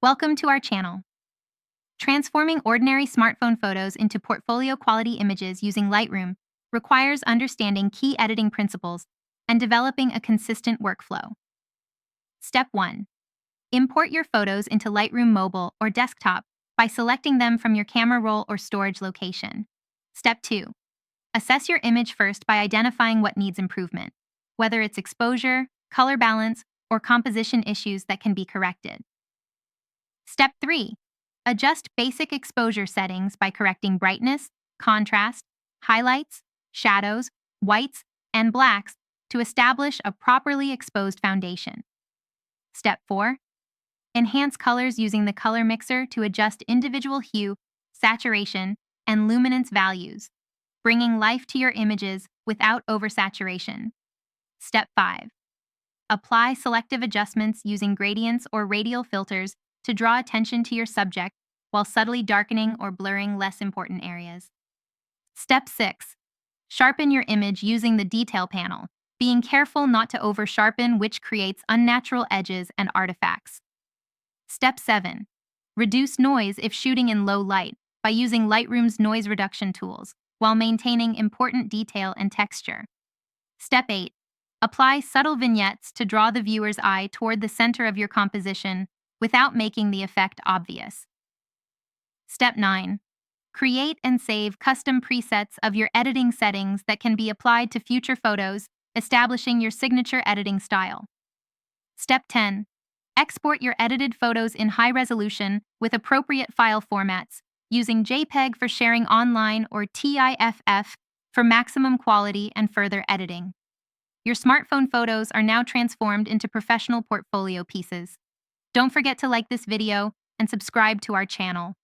Welcome to our channel. Transforming ordinary smartphone photos into portfolio-quality images using Lightroom requires understanding key editing principles and developing a consistent workflow. Step 1. Import your photos into Lightroom Mobile or desktop by selecting them from your camera roll or storage location. Step 2. Assess your image first by identifying what needs improvement, whether it's exposure, color balance, or composition issues that can be corrected. Step 3. Adjust basic exposure settings by correcting brightness, contrast, highlights, shadows, whites, and blacks to establish a properly exposed foundation. Step 4. Enhance colors using the color mixer to adjust individual hue, saturation, and luminance values, bringing life to your images without oversaturation. Step 5. Apply selective adjustments using gradients or radial filters to draw attention to your subject while subtly darkening or blurring less important areas. Step 6. Sharpen your image using the detail panel, being careful not to over-sharpen, which creates unnatural edges and artifacts. Step 7. Reduce noise if shooting in low light by using Lightroom's noise reduction tools while maintaining important detail and texture. Step 8. Apply subtle vignettes to draw the viewer's eye toward the center of your composition without making the effect obvious. Step 9. Create and save custom presets of your editing settings that can be applied to future photos, establishing your signature editing style. Step 10. Export your edited photos in high resolution with appropriate file formats, using JPEG for sharing online or TIFF for maximum quality and further editing. Your smartphone photos are now transformed into professional portfolio pieces. Don't forget to like this video and subscribe to our channel.